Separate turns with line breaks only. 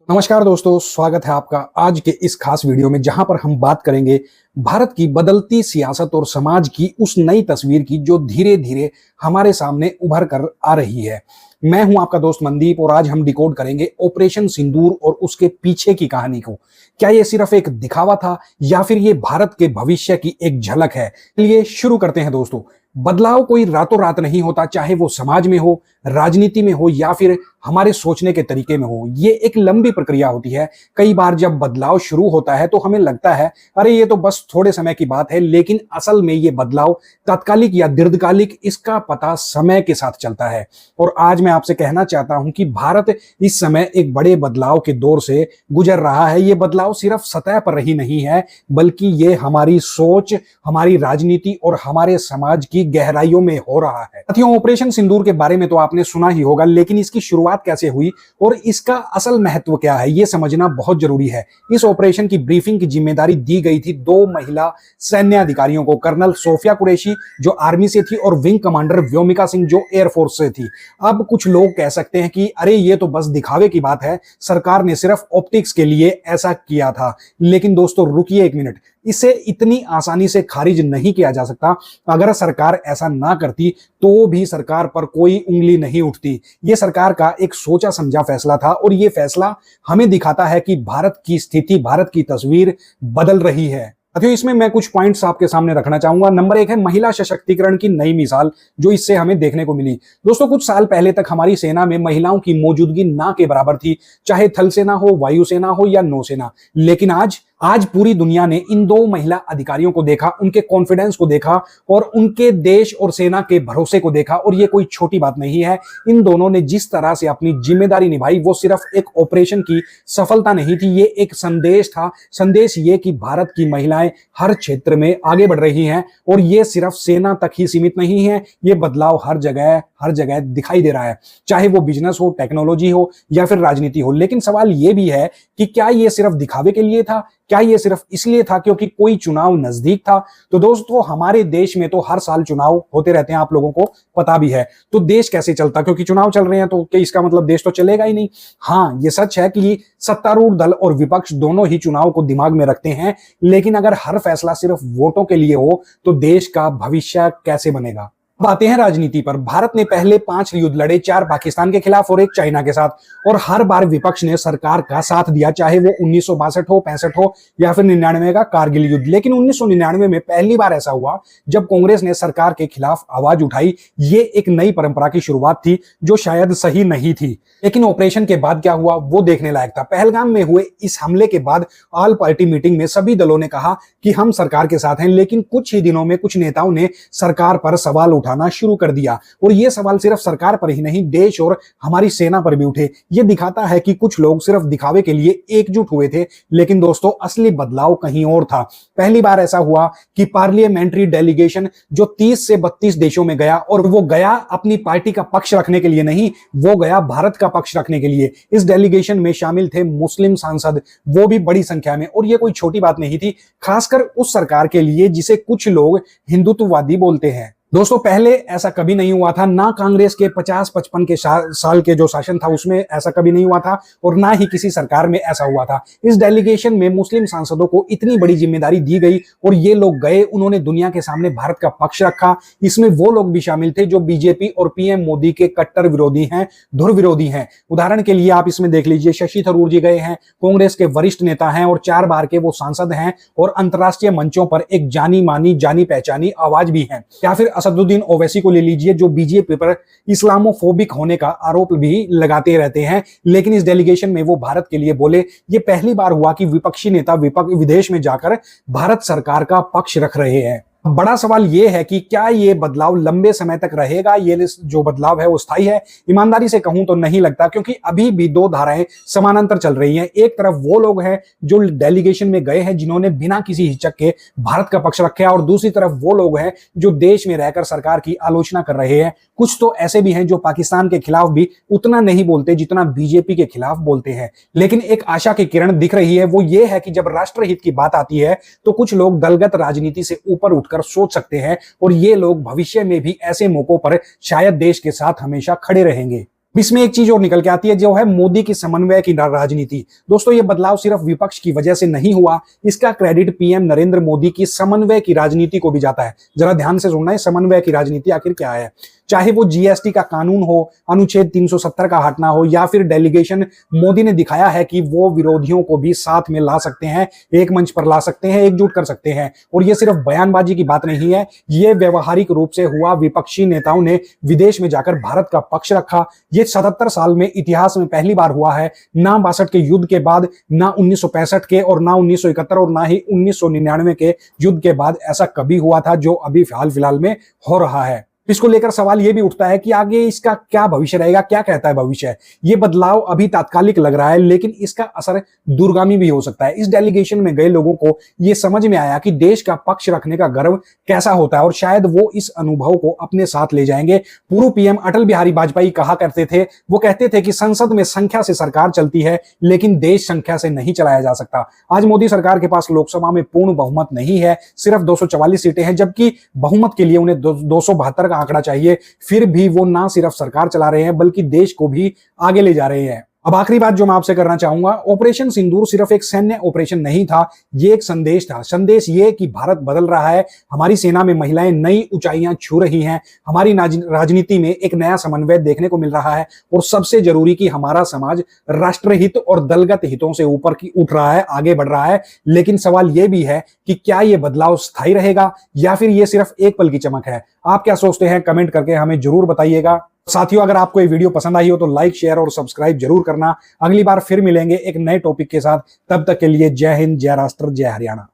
नमस्कार दोस्तों, स्वागत है आपका आज के इस खास वीडियो में जहां पर हम बात करेंगे भारत की बदलती सियासत और समाज की उस नई तस्वीर की जो धीरे धीरे हमारे सामने उभर कर आ रही है। मैं हूं आपका दोस्त मनदीप और आज हम डिकोड करेंगे ऑपरेशन सिंदूर और उसके पीछे की कहानी को। क्या ये सिर्फ एक दिखावा था या फिर ये भारत के भविष्य की एक झलक है? चलिए शुरू करते हैं दोस्तों। बदलाव कोई रातों रात नहीं होता, चाहे वो समाज में हो, राजनीति में हो या फिर हमारे सोचने के तरीके में हो। ये एक लंबी प्रक्रिया होती है। कई बार जब बदलाव शुरू होता है तो हमें लगता है अरे ये तो बस थोड़े समय की बात है, लेकिन असल में ये बदलाव तात्कालिक या दीर्घकालिक, इसका पता समय के साथ चलता है। और आज मैं आपसे कहना चाहता हूं कि भारत इस समय एक बड़े बदलाव के दौर से गुजर रहा है। ये बदलाव सिर्फ सतह पर ही नहीं है, बल्कि ये हमारी सोच, हमारी राजनीति और हमारे समाज की गहराइयों में हो रहा है। साथियों, ऑपरेशन सिंदूर के बारे में तो आपने सुना ही होगा, लेकिन इसकी शुरुआत कैसे हुई और इसका असल महत्व क्या है, यह समझना बहुत जरूरी है। इस ऑपरेशन की ब्रीफिंग की जिम्मेदारी दी गई थी दो महिला सैन्य अधिकारियों को, कर्नल सोफिया कुरैशी जो आर्मी से थी और विंग कमांडर व्योमिका सिंह जो एयरफोर्स से थी। अब कुछ लोग कह सकते हैं कि अरे ये तो बस दिखावे की बात है, सरकार ने सिर्फ ऑप्टिक्स के लिए ऐसा किया था। लेकिन दोस्तों रुकिए एक मिनट, इसे इतनी आसानी से खारिज नहीं किया जा सकता। अगर सरकार ऐसा ना करती तो भी सरकार पर कोई उंगली नहीं उठती। यह सरकार का एक सोचा समझा फैसला था और यह फैसला हमें दिखाता है कि भारत की स्थिति, भारत की तस्वीर बदल रही है। साथियों, इसमें मैं कुछ पॉइंट्स आपके सामने रखना चाहूंगा। नंबर एक है महिला सशक्तिकरण की नई मिसाल जो इससे हमें देखने को मिली। दोस्तों, कुछ साल पहले तक हमारी सेना में महिलाओं की मौजूदगी ना के बराबर थी, चाहे थल सेना हो, वायुसेना हो या नौसेना। लेकिन आज पूरी दुनिया ने इन दो महिला अधिकारियों को देखा, उनके कॉन्फिडेंस को देखा और उनके देश और सेना के भरोसे को देखा। और ये कोई छोटी बात नहीं है। इन दोनों ने जिस तरह से अपनी जिम्मेदारी निभाई, वो सिर्फ एक ऑपरेशन की सफलता नहीं थी, ये एक संदेश था। संदेश ये कि भारत की महिलाएं हर क्षेत्र में आगे बढ़ रही हैं और ये सिर्फ सेना तक ही सीमित नहीं है। ये बदलाव हर जगह दिखाई दे रहा है, चाहे वो बिजनेस हो, टेक्नोलॉजी हो या फिर राजनीति हो। लेकिन सवाल ये भी है कि क्या ये सिर्फ दिखावे के लिए था? क्या ये सिर्फ इसलिए था क्योंकि कोई चुनाव नजदीक था? तो दोस्तों, हमारे देश में तो हर साल चुनाव होते रहते हैं, आप लोगों को पता भी है। तो देश कैसे चलता? क्योंकि चुनाव चल रहे हैं तो क्या इसका मतलब देश तो चलेगा ही नहीं? हाँ, ये सच है कि सत्तारूढ़ दल और विपक्ष दोनों ही चुनाव को दिमाग में रखते हैं, लेकिन अगर हर फैसला सिर्फ वोटों के लिए हो तो देश का भविष्य कैसे बनेगा? अब आते हैं राजनीति पर। भारत ने पहले 5 युद्ध लड़े, 4 पाकिस्तान के खिलाफ और 1 चाइना के साथ, और हर बार विपक्ष ने सरकार का साथ दिया, चाहे वो 1962 हो, 65 हो या फिर 99 का कारगिल युद्ध। लेकिन 1999 में पहली बार ऐसा हुआ जब कांग्रेस ने सरकार के खिलाफ आवाज उठाई। ये एक नई परंपरा की शुरुआत थी जो शायद सही नहीं थी, लेकिन ऑपरेशन के बाद क्या हुआ वो देखने लायक था। पहलगाम में हुए इस हमले के बाद ऑल पार्टी मीटिंग में सभी दलों ने कहा कि हम सरकार के साथ हैं, लेकिन कुछ ही दिनों में कुछ नेताओं ने सरकार पर सवाल उठाना शुरू कर दिया। और ये सवाल सिर्फ सरकार पर ही नहीं, देश और हमारी सेना पर भी उठे। ये दिखाता है कि कुछ लोग सिर्फ दिखावे के लिए एकजुट हुए थे, लेकिन दोस्तों असली बदलाव कहीं और था। पहली बार ऐसा हुआ कि पार्लियामेंट्री डेलीगेशन जो 30 से 32 देशों में गया, और वो गया अपनी पार्टी का पक्ष रखने के लिए नहीं, वो गया भारत का पक्ष रखने के लिए। इस डेलीगेशन में शामिल थे मुस्लिम सांसद, वो भी बड़ी संख्या में। और ये कोई छोटी बात नहीं थी, खासकर उस सरकार के लिए जिसे कुछ लोग हिंदुत्ववादी बोलते हैं। दोस्तों, पहले ऐसा कभी नहीं हुआ था। ना कांग्रेस के 50-55 के साल के जो शासन था उसमें ऐसा कभी नहीं हुआ था, और ना ही किसी सरकार में ऐसा हुआ था। इस डेलीगेशन में मुस्लिम सांसदों को इतनी बड़ी जिम्मेदारी दी गई और ये लोग गए, उन्होंने दुनिया के सामने भारत का पक्ष रखा। इसमें वो लोग भी शामिल थे जो बीजेपी और पीएम मोदी के कट्टर विरोधी हैं, धुर विरोधी हैं। उदाहरण के लिए आप इसमें देख लीजिए, शशि थरूर जी गए हैं, कांग्रेस के वरिष्ठ नेता हैं और 4 बार के वो सांसद हैं और अंतर्राष्ट्रीय मंचों पर एक जानी मानी, जानी पहचानी आवाज भी है। या फिर असदुद्दीन ओवैसी को ले लीजिए, जो बीजेपी पर इस्लामोफोबिक होने का आरोप भी लगाते रहते हैं, लेकिन इस डेलीगेशन में वो भारत के लिए बोले। ये पहली बार हुआ कि विपक्षी नेता विदेश में जाकर भारत सरकार का पक्ष रख रहे हैं। बड़ा सवाल यह है कि क्या ये बदलाव लंबे समय तक रहेगा? ये जो बदलाव है वो स्थायी है? ईमानदारी से कहूं तो नहीं लगता, क्योंकि अभी भी 2 धाराएं समानांतर चल रही हैं। एक तरफ वो लोग हैं जो डेलीगेशन में गए हैं, जिन्होंने बिना किसी हिचक के भारत का पक्ष रखा, और दूसरी तरफ वो लोग हैं जो देश में रहकर सरकार की आलोचना कर रहे हैं। कुछ तो ऐसे भी हैं जो पाकिस्तान के खिलाफ भी उतना नहीं बोलते जितना बीजेपी के खिलाफ बोलते हैं। लेकिन एक आशा की किरण दिख रही है, वो ये है कि जब राष्ट्रहित की बात आती है तो कुछ लोग दलगत राजनीति से ऊपर उठकर सोच सकते हैं, और ये लोग भविष्य में भी ऐसे मौकों पर शायद देश के साथ हमेशा खड़े रहेंगे। इसमें एक चीज और निकल के आती है, जो है मोदी की समन्वय की राजनीति। दोस्तों, ये बदलाव सिर्फ विपक्ष की वजह से नहीं हुआ, इसका क्रेडिट पीएम नरेंद्र मोदी की समन्वय की राजनीति को भी जाता है। जरा ध्यान से सुनना है, समन्वय की राजनीति आखिर क्या है। चाहे वो जीएसटी का कानून हो, अनुच्छेद 370 का हटना हो, या फिर डेलीगेशन, मोदी ने दिखाया है कि वो विरोधियों को भी साथ में ला सकते हैं, एक मंच पर ला सकते हैं, एकजुट कर सकते हैं। और ये सिर्फ बयानबाजी की बात नहीं है, ये व्यवहारिक रूप से हुआ। विपक्षी नेताओं ने विदेश में जाकर भारत का पक्ष रखा। ये 77 साल में इतिहास में पहली बार हुआ है। ना 62 के युद्ध के बाद, ना 1965 के, और ना 1971 और ना ही 1999 के युद्ध के बाद ऐसा कभी हुआ था जो अभी हाल फिलहाल में हो रहा है। इसको लेकर सवाल यह भी उठता है कि आगे इसका क्या भविष्य रहेगा, क्या कहता है भविष्य। ये बदलाव अभी तात्कालिक लग रहा है, लेकिन इसका असर दूरगामी भी हो सकता है। इस डेलीगेशन में गए लोगों को यह समझ में आया कि देश का पक्ष रखने का गर्व कैसा होता है, और शायद वो इस अनुभव को अपने साथ ले जाएंगे। पूर्व पीएम अटल बिहारी वाजपेयी कहा करते थे, वो कहते थे कि संसद में संख्या से सरकार चलती है, लेकिन देश संख्या से नहीं चलाया जा सकता। आज मोदी सरकार के पास लोकसभा में पूर्ण बहुमत नहीं है, सिर्फ 244 सीटें हैं, जबकि बहुमत के लिए उन्हें 272 आंकड़ा चाहिए। फिर भी वो ना सिर्फ सरकार चला रहे हैं, बल्कि देश को भी आगे ले जा रहे हैं। अब आखिरी बात जो मैं आपसे करना चाहूंगा, ऑपरेशन सिंदूर सिर्फ एक सैन्य ऑपरेशन नहीं था, ये एक संदेश था। संदेश ये कि भारत बदल रहा है, हमारी सेना में महिलाएं नई ऊंचाइयां छू रही हैं, हमारी राजनीति में एक नया समन्वय देखने को मिल रहा है, और सबसे जरूरी कि हमारा समाज राष्ट्रहित और दलगत हितों से ऊपर की उठ रहा है, आगे बढ़ रहा है। लेकिन सवाल यह भी है कि क्या यह बदलाव स्थायी रहेगा, या फिर यह सिर्फ एक पल की चमक है। आप क्या सोचते हैं, कमेंट करके हमें जरूर बताइएगा। साथियों, अगर आपको ये वीडियो पसंद आई हो तो लाइक, शेयर और सब्सक्राइब जरूर करना। अगली बार फिर मिलेंगे एक नए टॉपिक के साथ। तब तक के लिए जय हिंद, जय राष्ट्र, जय हरियाणा।